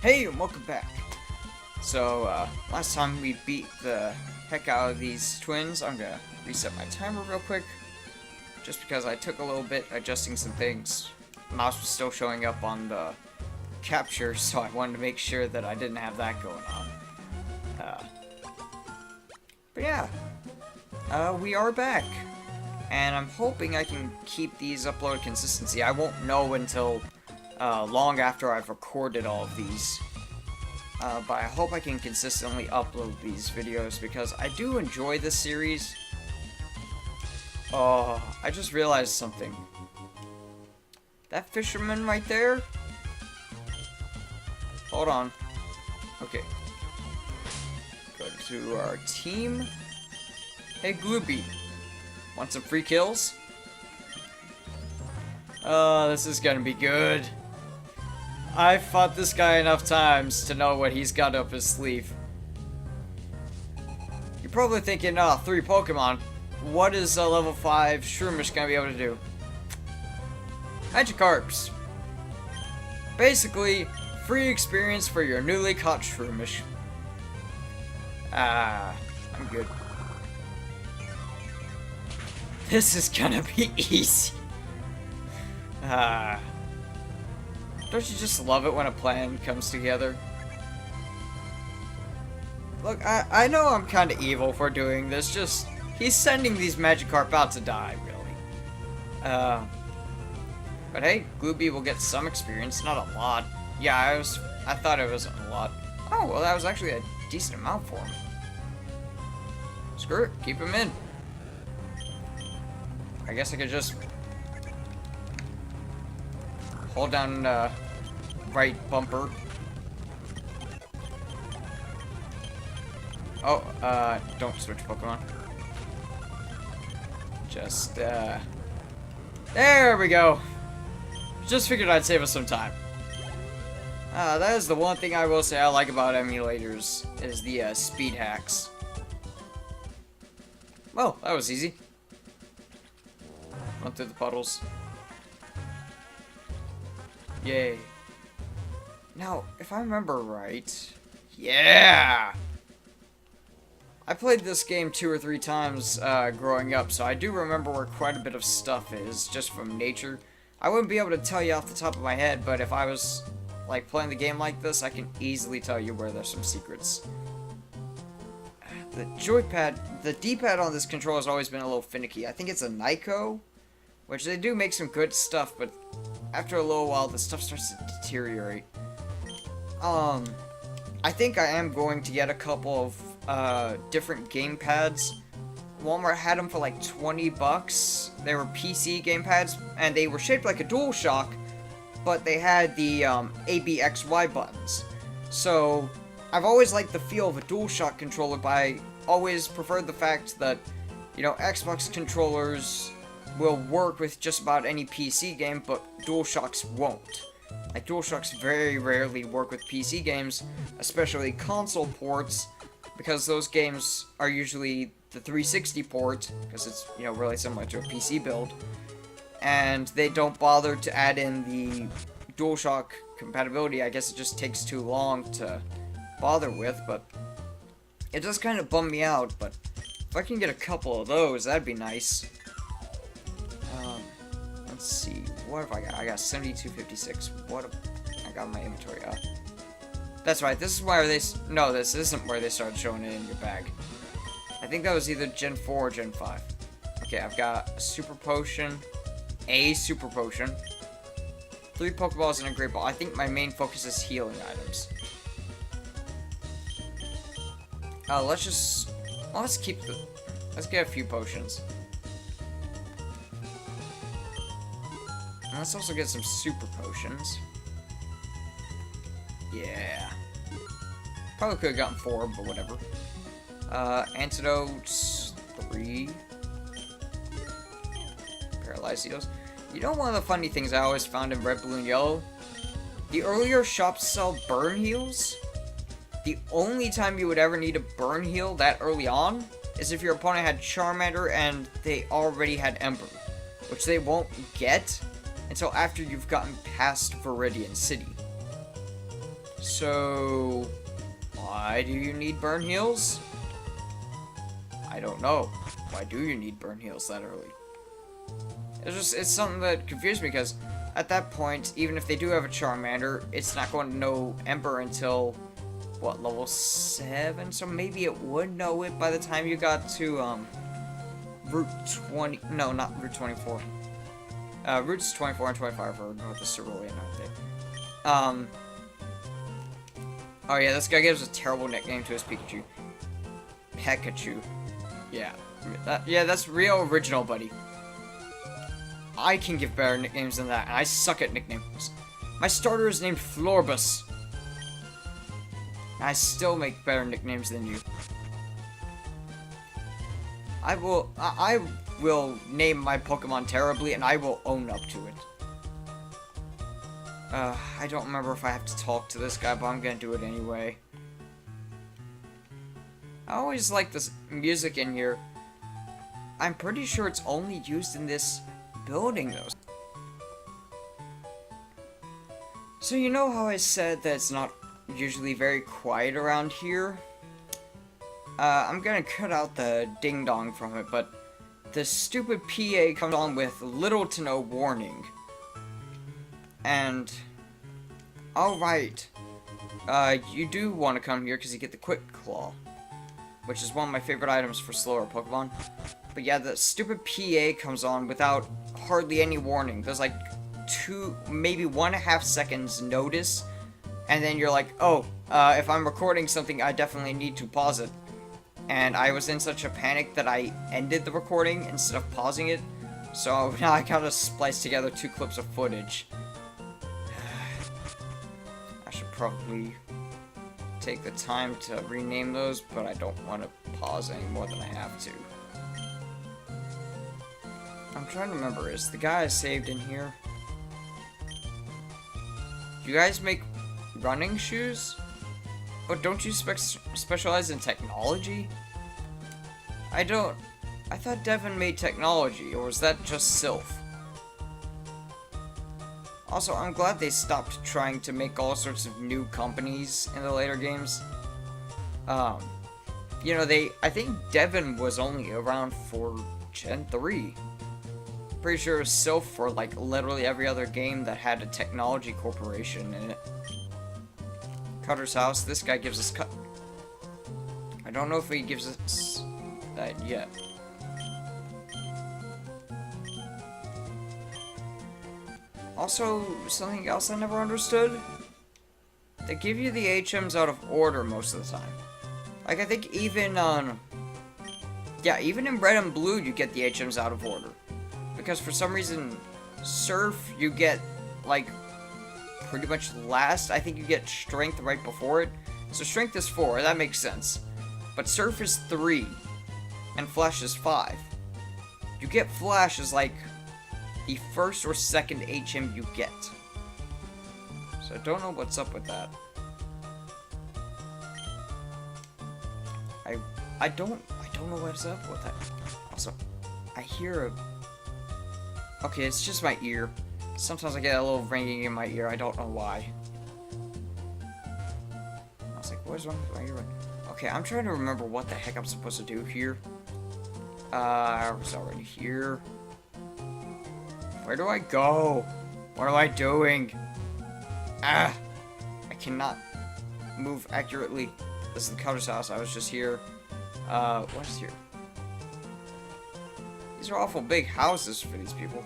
Hey, and welcome back. So, last time we beat the heck out of these twins. I'm gonna reset my timer real quick, just because I took a little bit adjusting some things. Mouse was still showing up on the capture, so I wanted to make sure that I didn't have that going on. But yeah, we are back. And I'm hoping I can keep these upload consistency. I won't know until long after I've recorded all of these. But I hope I can consistently upload these videos because I do enjoy this series. Oh, I just realized something. That fisherman right there? Hold on. Okay. Go to our team. Hey, Glooby. Want some free kills? Oh, this is gonna be good. I've fought this guy enough times to know what he's got up his sleeve. You're probably thinking, oh, 3 Pokemon. What is a level 5 Shroomish gonna be able to do? Magikarps. Basically, free experience for your newly caught Shroomish. I'm good. This is gonna be easy. Don't you just love it when a plan comes together? Look, I know I'm kind of evil for doing this, just... He's sending these Magikarp out to die, really. But hey, Glooby will get some experience, not a lot. Yeah, I thought it wasn't a lot. Oh, well that was actually a decent amount for him. Screw it, keep him in. I guess I could just hold down right bumper. Oh, don't switch Pokemon. Just, there we go. Just figured I'd save us some time. That is the one thing I will say I like about emulators, is the, speed hacks. Well, that was easy. Run through the puddles. Yay. Now, if I remember right... Yeah! I played this game 2 or 3 times growing up, so I do remember where quite a bit of stuff is, just from nature. I wouldn't be able to tell you off the top of my head, but if I was like playing the game like this, I can easily tell you where there's some secrets. The joypad, the D-pad on this controller has always been a little finicky. I think it's a Nyko, which they do make some good stuff, but after a little while, the stuff starts to deteriorate. I think I am going to get a couple of different game pads. Walmart had them for like 20 bucks. They were PC game pads, and they were shaped like a DualShock, but they had the A, B, X, Y buttons. So I've always liked the feel of a DualShock controller, but I always preferred the fact that, you know, Xbox controllers will work with just about any PC game, but DualShocks won't. Like, DualShocks very rarely work with PC games, especially console ports, because those games are usually the 360 port, because it's, you know, really similar to a PC build, and they don't bother to add in the DualShock compatibility. I guess it just takes too long to bother with, but it does kind of bum me out. But if I can get a couple of those, that'd be nice. Let's see, what have I got? I got 7256. I got my inventory up. That's right, this is where they... No, this isn't where they started showing it in your bag. I think that was either Gen 4 or Gen 5. Okay, I've got a Super Potion, 3 Pokeballs, and a Great Ball. I think my main focus is healing items. Let's get a few potions. And let's also get some Super Potions. Yeah. Probably could have gotten 4, but whatever. Antidotes, 3. Paralyzed heals. You know, one of the funny things I always found in Red, Blue, and Yellow? The earlier shops sell burn heals. The only time you would ever need a burn heal that early on is if your opponent had Charmander and they already had Ember, which they won't get until after you've gotten past Viridian City. So, why do you need burn heals? I don't know. Why do you need burn heals that early? It's something that confused me, because at that point, even if they do have a Charmander, it's not going to know Ember until, what, level 7? So maybe it would know it by the time you got to, Route 20, no, not Route 24. Routes 24 and 25 are North of Cerulean, aren't they? Oh yeah, this guy gives a terrible nickname to his Pikachu. Pikachu. Yeah. Yeah, that's real original, buddy. I can give better nicknames than that, and I suck at nicknames. My starter is named Florbus. I still make better nicknames than you. I will name my Pokemon terribly, and I will own up to it. I don't remember if I have to talk to this guy, but I'm gonna do it anyway. I always like this music in here. I'm pretty sure it's only used in this building, though. So you know how I said that it's not usually very quiet around here? I'm gonna cut out the ding-dong from it, but the stupid PA comes on with little to no warning. And, alright, you do want to come here because you get the Quick Claw, which is one of my favorite items for slower Pokemon. But yeah, the stupid PA comes on without hardly any warning. There's like maybe 1.5 seconds notice, and then you're like, oh, if I'm recording something, I definitely need to pause it. And I was in such a panic that I ended the recording instead of pausing it. So now I gotta splice together 2 clips of footage. I should probably take the time to rename those, but I don't want to pause any more than I have to. I'm trying to remember, is the guy I saved in here? You guys make running shoes? But don't you specialize in technology? I thought Devin made technology, or was that just Sylph? Also, I'm glad they stopped trying to make all sorts of new companies in the later games. You know, I think Devin was only around for Gen 3. Pretty sure it was Sylph for, like, literally every other game that had a technology corporation in it. Cutter's house. This guy gives us I don't know if he gives us that yet. Also, something else I never understood. They give you the HMs out of order most of the time. Like, I think even yeah, even in Red and Blue you get the HMs out of order. Because for some reason, Surf you get, like, pretty much last. I think you get Strength right before it. So Strength is 4, that makes sense. But Surf is 3, and Flash is 5. You get Flash as, like, the first or second HM you get. So I don't know what's up with that. I don't know what's up with that. Also, I hear a... Okay, it's just my ear. Sometimes I get a little ringing in my ear. I don't know why. I was like, what is wrong with my ear? Okay, I'm trying to remember what the heck I'm supposed to do here. I was already here. Where do I go? What am I doing? Ah! I cannot move accurately. This is the Cutter's house. I was just here. What is here? These are awful big houses for these people.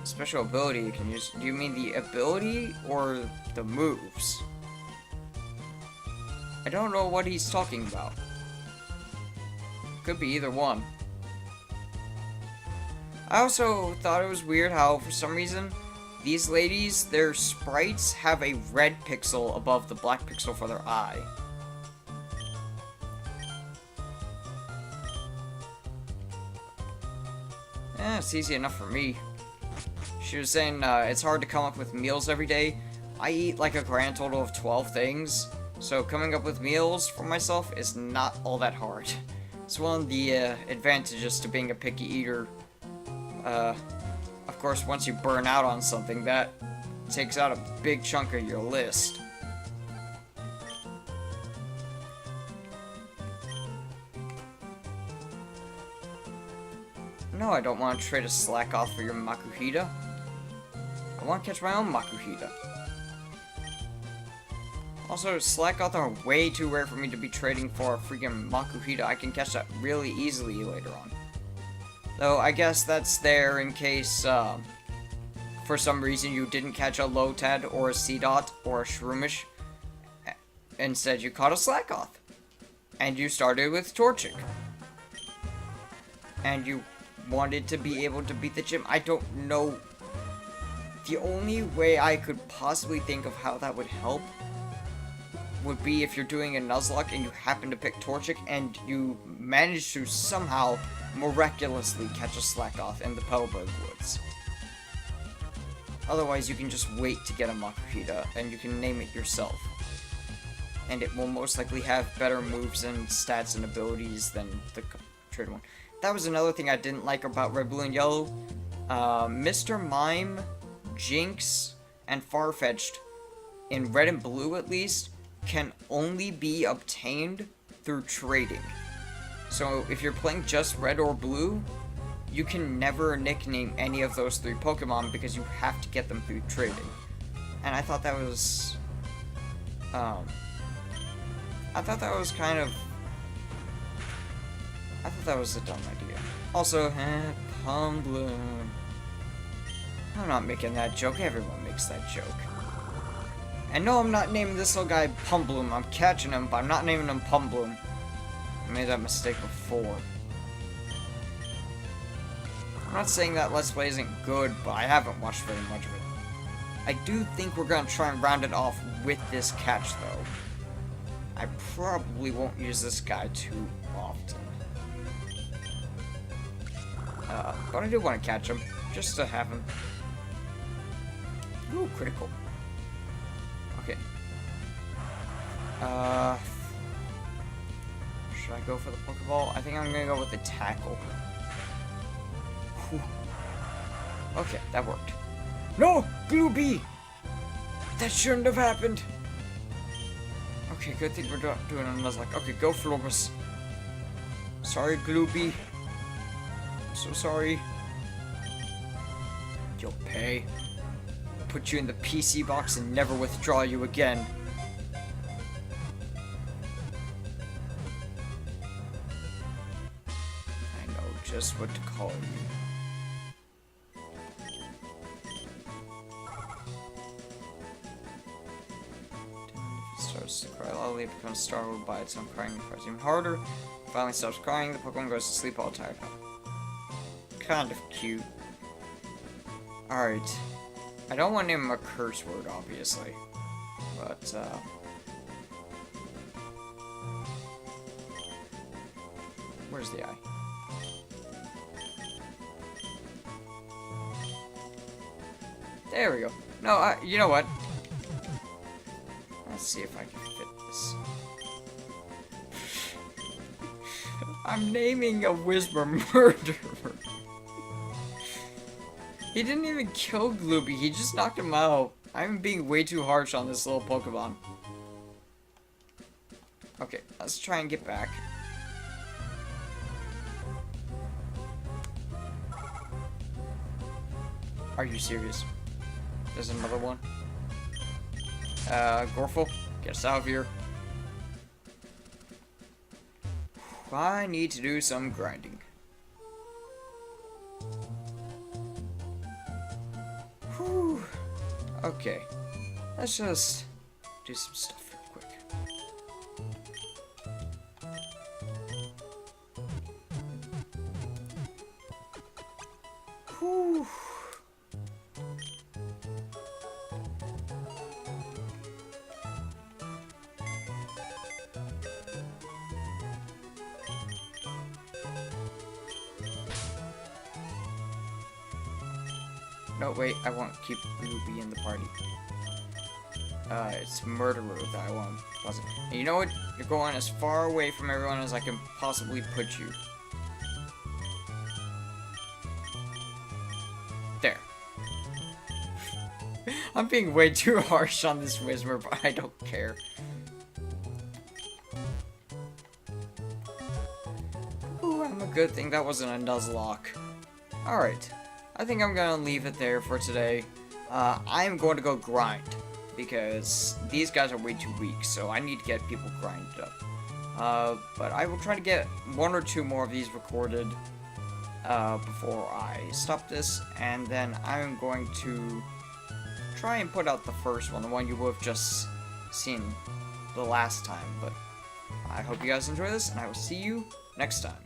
Special ability you can use. Do you mean the ability or the moves? I don't know what he's talking about. Could be either one. I also thought it was weird how, for some reason, these ladies, their sprites have a red pixel above the black pixel for their eye. It's easy enough for me. She was saying it's hard to come up with meals every day. I eat like a grand total of 12 things, so coming up with meals for myself is not all that hard. It's one of the advantages to being a picky eater. Of course, once you burn out on something, that takes out a big chunk of your list. No, I don't want to trade a Slack-Off for your Makuhita. I want to catch my own Makuhita. Also, Slack-Off are way too rare for me to be trading for a freaking Makuhita. I can catch that really easily later on. Though, I guess that's there in case, for some reason you didn't catch a Lotad or a Seedot or a Shroomish. Instead, you caught a Slack-Off. And you started with Torchic. And you wanted to be able to beat the gym. I don't know. The only way I could possibly think of how that would help would be if you're doing a Nuzlocke and you happen to pick Torchic and you manage to somehow miraculously catch a Slack-Off in the Petalburg Woods. Otherwise, you can just wait to get a Makuhita and you can name it yourself. And it will most likely have better moves and stats and abilities than the trade one. That was another thing I didn't like about Red, Blue, and Yellow. Mr. Mime, Jinx, and Farfetch'd, in Red and Blue at least, can only be obtained through trading. So if you're playing just Red or Blue, you can never nickname any of those 3 Pokemon because you have to get them through trading. And I thought that was... I thought that was a dumb idea. Also, Pumbloom. I'm not making that joke. Everyone makes that joke. And no, I'm not naming this little guy Pumbloom. I'm catching him, but I'm not naming him Pumbloom. I made that mistake before. I'm not saying that Let's Play isn't good, but I haven't watched very much of it. I do think we're going to try and round it off with this catch, though. I probably won't use this guy too often. But I do want to catch him, just to have him. Ooh, critical. Okay. Should I go for the Pokeball? I think I'm gonna go with the Tackle. Whew. Okay, that worked. No! Glooby! That shouldn't have happened! Okay, good thing we're doing a Nuzlocke. Okay, go Florpus. Sorry, Glooby. I'm so sorry. You'll pay. Put you in the PC box and never withdraw you again. I know just what to call you. If it starts to cry loudly, it becomes startled by its own crying and cries even harder. Finally stops crying, the Pokemon goes to sleep all tired. Kind of cute. Alright. I don't want to name him a curse word, obviously. But, where's the eye? There we go. No, you know what? Let's see if I can fit this. I'm naming a Whisper Murderer. He didn't even kill Glooby, he just knocked him out. I'm being way too harsh on this little Pokemon. Okay, let's try and get back. Are you serious? There's another one. Gorful, get us out of here. I need to do some grinding. Whew. Okay, let's just do some stuff real quick. Whew. No, wait, I want to keep Ruby in the party. It's Murderer that I want to wasn't. And you know what? You're going as far away from everyone as I can possibly put you. There. I'm being way too harsh on this Whismer, but I don't care. Ooh, I'm a good thing that wasn't a Nuzlocke. Alright, I think I'm gonna leave it there for today. I am going to go grind, because these guys are way too weak, so I need to get people grinded up. But I will try to get 1 or 2 more of these recorded before I stop this, and then I'm going to try and put out the first one, the one you would have just seen the last time. But I hope you guys enjoy this, and I will see you next time.